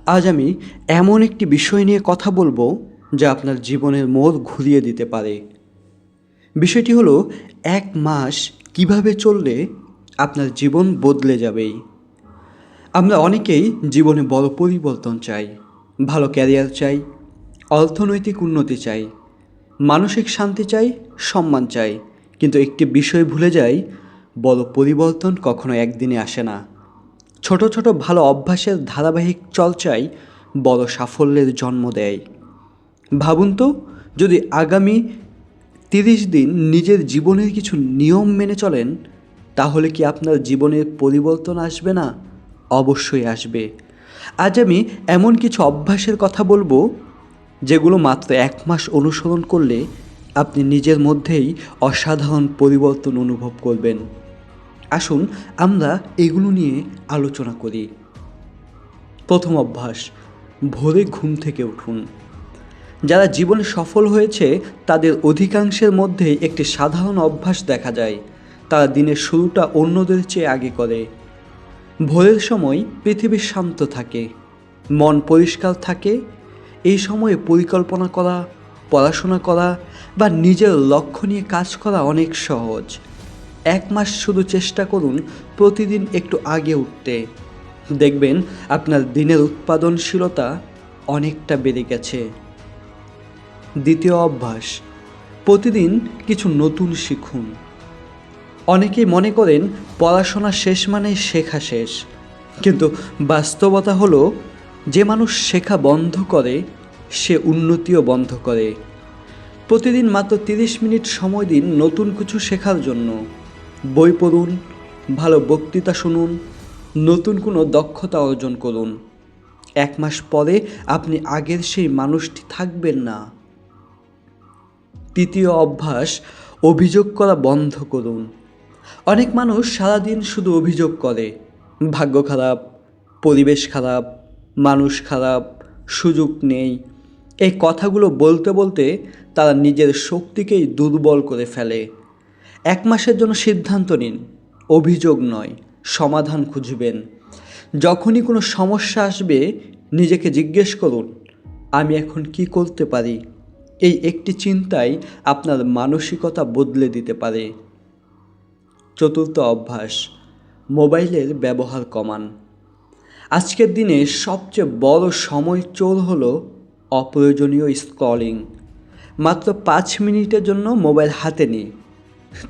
আজ আমি এমন একটি বিষয় নিয়ে কথা বলবো যা আপনার জীবনের মোড় ঘুরিয়ে দিতে পারে। বিষয়টি হলো 1 মাস কিভাবে চললে আপনার জীবন বদলে যাবেই। আমরা অনেকেই জীবনে বড় পরিবর্তন চাই, ভালো ক্যারিয়ার চাই, অর্থনৈতিক উন্নতি চাই, মানসিক শান্তি চাই, সম্মান চাই, কিন্তু একটি বিষয় ভুলে যাই, বড় পরিবর্তন কখনো একদিনে আসে না। ছোট ছোট ভালো অভ্যাসের ধারাবাহিক চর্চাই বড় সাফল্যের জন্ম দেয়। ভাবুন তো, যদি আগামী 30 দিন নিজের জীবনের কিছু নিয়ম মেনে চলেন, তাহলে কি আপনার জীবনের পরিবর্তন আসবে না? অবশ্যই আসবে। আজ আমি এমন কিছু অভ্যাসের কথা বলবো যেগুলো মাত্র 1 মাস অনুসরণ করলে আপনি নিজের মধ্যেই অসাধারণ পরিবর্তন অনুভব করবেন। আসুন আমরা এগুলো নিয়ে আলোচনা করি। প্রথম অভ্যাস, ভোরে ঘুম থেকে উঠুন। যারা জীবনে সফল হয়েছে তাদের অধিকাংশের মধ্যে একটি সাধারণ অভ্যাস দেখা যায়। তারা দিনের শুরুটা অন্যদের চেয়ে আগে করে। ভোরের সময় পৃথিবী শান্ত থাকে, মন পরিষ্কার থাকে। এই সময়ে পরিকল্পনা করা, পড়াশোনা করা বা নিজের লক্ষ্য নিয়ে কাজ করা অনেক সহজ। 1 মাস শুধু চেষ্টা করুন প্রতিদিন একটু আগে উঠতে। দেখবেন আপনার দিনের উৎপাদনশীলতা অনেকটা বেড়ে গেছে। দ্বিতীয় অভ্যাস, প্রতিদিন কিছু নতুন শিখুন। অনেকেই মনে করেন পড়াশোনা শেষ মানে শেখা শেষ, কিন্তু বাস্তবতা হলো যে মানুষ শেখা বন্ধ করে সে উন্নতিও বন্ধ করে। প্রতিদিন মাত্র 30 মিনিট সময় দিন নতুন কিছু শেখার জন্য। বই পড়ুন, ভালো বক্তৃতা শুনুন, নতুন কোনো দক্ষতা অর্জন করুন। 1 মাস পরে আপনি আগের সেই মানুষটি থাকবেন না। তৃতীয় অভ্যাস, অভিযোগ করা বন্ধ করুন। অনেক মানুষ সারাদিন শুধু অভিযোগ করে, ভাগ্য খারাপ, পরিবেশ খারাপ, মানুষ খারাপ, সুযোগ নেই। এই কথাগুলো বলতে বলতে তারা নিজের শক্তিকেই দুর্বল করে ফেলে। 1 মাসের জন্য সিদ্ধান্ত নিন, অভিযোগ নয়, সমাধান খুঁজবেন। যখনই কোনো সমস্যা আসবে নিজেকে জিজ্ঞেস করুন, আমি এখন কি করতে পারি? এই একটি চিন্তাই আপনার মানসিকতা বদলে দিতে পারে। চতুর্থ অভ্যাস, মোবাইলের ব্যবহার কমান। আজকের দিনে সবচেয়ে বড় সময় চোর হলো অপ্রয়োজনীয় স্ক্রলিং। মাত্র 5 মিনিটের জন্য মোবাইল হাতে নিই,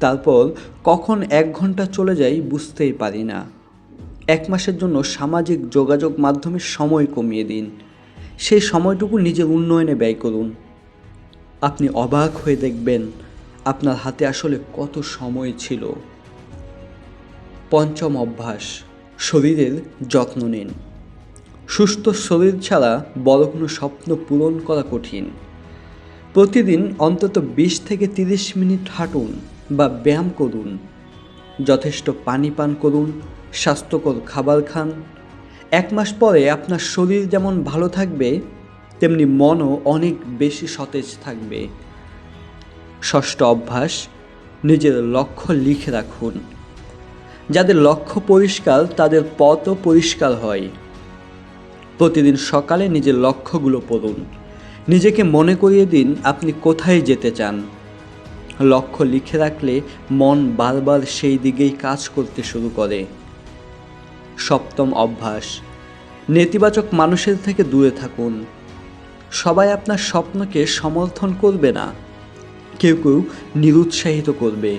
তারপর কখন 1 ঘন্টা চলে যায় বুঝতেই পারি না। 1 মাসের জন্য সামাজিক যোগাযোগ মাধ্যমের সময় কমিয়ে দিন। সেই সময়টুকু নিজের উন্নয়নে ব্যয় করুন। আপনি অবাক হয়ে দেখবেন আপনার হাতে আসলে কত সময় ছিল। পঞ্চম অভ্যাস, শরীরের যত্ন নিন। সুস্থ শরীর ছাড়া বড় কোনো স্বপ্ন পূরণ করা কঠিন। প্রতিদিন অন্তত 20 থেকে 30 মিনিট হাঁটুন বা ব্যায়াম করুন। যথেষ্ট পানি পান করুন, স্বাস্থ্যকর খাবার খান। 1 মাস পরে আপনার শরীর যেমন ভালো থাকবে, তেমনি মনও অনেক বেশি সতেজ থাকবে। ষষ্ঠ অভ্যাস, নিজের লক্ষ্য লিখে রাখুন। যাদের লক্ষ্য পরিষ্কার তাদের পথও পরিষ্কার হয়। প্রতিদিন সকালে নিজের লক্ষ্যগুলো পড়ুন। নিজেকে মনে করিয়ে দিন আপনি কোথায় যেতে চান। লক্ষ্য লিখে রাখলে মন বারবার সেই দিকেই কাজ করতে শুরু করে। সপ্তম অভ্যাস, নেতিবাচক মানুষের থেকে দূরে থাকুন। সবাই আপনার স্বপ্নকে সমর্থন করবে না। কেউ কেউ নিরুৎসাহিত করবে,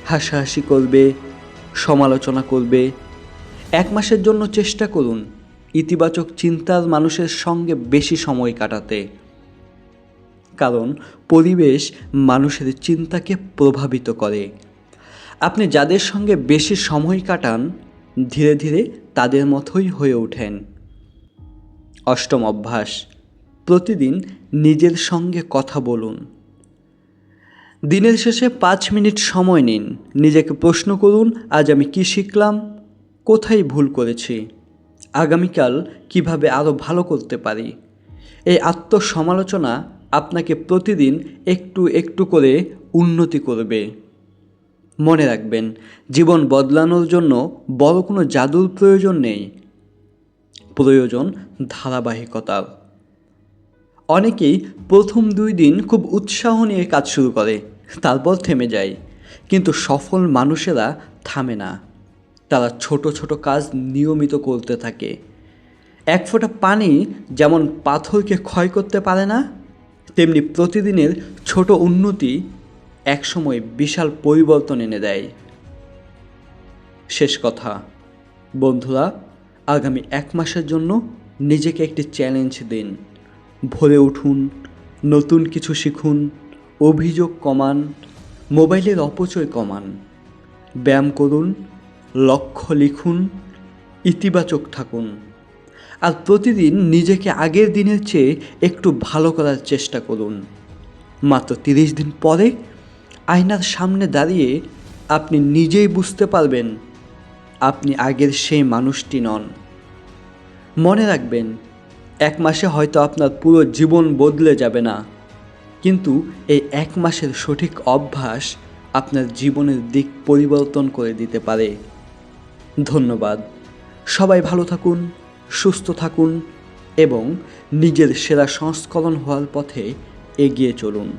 হাসাহাসি করবে, সমালোচনা করবে। 1 মাসের জন্য চেষ্টা করুন ইতিবাচক চিন্তার মানুষের সঙ্গে বেশি সময় কাটাতে, কারণ পরিবেশ মানুষের চিন্তাকে প্রভাবিত করে। আপনি যাদের সঙ্গে বেশি সময় কাটান ধীরে ধীরে তাদের মতোই হয়ে ওঠেন। অষ্টম অভ্যাস, প্রতিদিন নিজের সঙ্গে কথা বলুন। দিনের শেষে 5 মিনিট সময় নিন, নিজেকে প্রশ্ন করুন, আজ আমি কি শিখলাম, কোথায় ভুল করেছি, আগামীকাল কিভাবে আরও ভালো করতে পারি। এই আত্মসমালোচনা আপনাকে প্রতিদিন একটু একটু করে উন্নতি করবে। মনে রাখবেন, জীবন বদলানোর জন্য বড় কোনো জাদুর প্রয়োজন নেই। প্রয়োজন ধারাবাহিকতার। অনেকেই প্রথম 2 দিন খুব উৎসাহ নিয়ে কাজ শুরু করে, তারপর থেমে যায়। কিন্তু সফল মানুষেরা থামে না, তারা ছোট ছোট কাজ নিয়মিত করতে থাকে। এক ফোঁটা পানি যেমন পাথরকে ক্ষয় করতে পারে না, তেমনি প্রতিদিনের ছোট উন্নতি একসময় বিশাল পরিবর্তন এনে দেয়। শেষ কথা, বন্ধুরা, আগামী 1 মাসের জন্য নিজেকে একটি চ্যালেঞ্জ দিন। ভোরে উঠুন, নতুন কিছু শিখুন, অভিযোগ কমান, মোবাইলের অপচয় কমান, ব্যায়াম করুন, লক্ষ্য লিখুন, ইতিবাচক থাকুন। আর প্রতিদিন নিজেকে আগের দিনের চেয়ে একটু ভালো করার চেষ্টা করুন। মাত্র 30 দিন পরে আয়নার সামনে দাঁড়িয়ে আপনি নিজেই বুঝতে পারবেন আপনি আগের সেই মানুষটি নন। মনে রাখবেন, 1 মাসে হয়তো আপনার পুরো জীবন বদলে যাবে না, কিন্তু এই 1 মাসের সঠিক অভ্যাস আপনার জীবনের দিক পরিবর্তন করে দিতে পারে। ধন্যবাদ। সবাই ভালো থাকুন, সুস্থ থাকুন এবং নিজের সেরা সংস্করণ হওয়ার পথে এগিয়ে চলুন।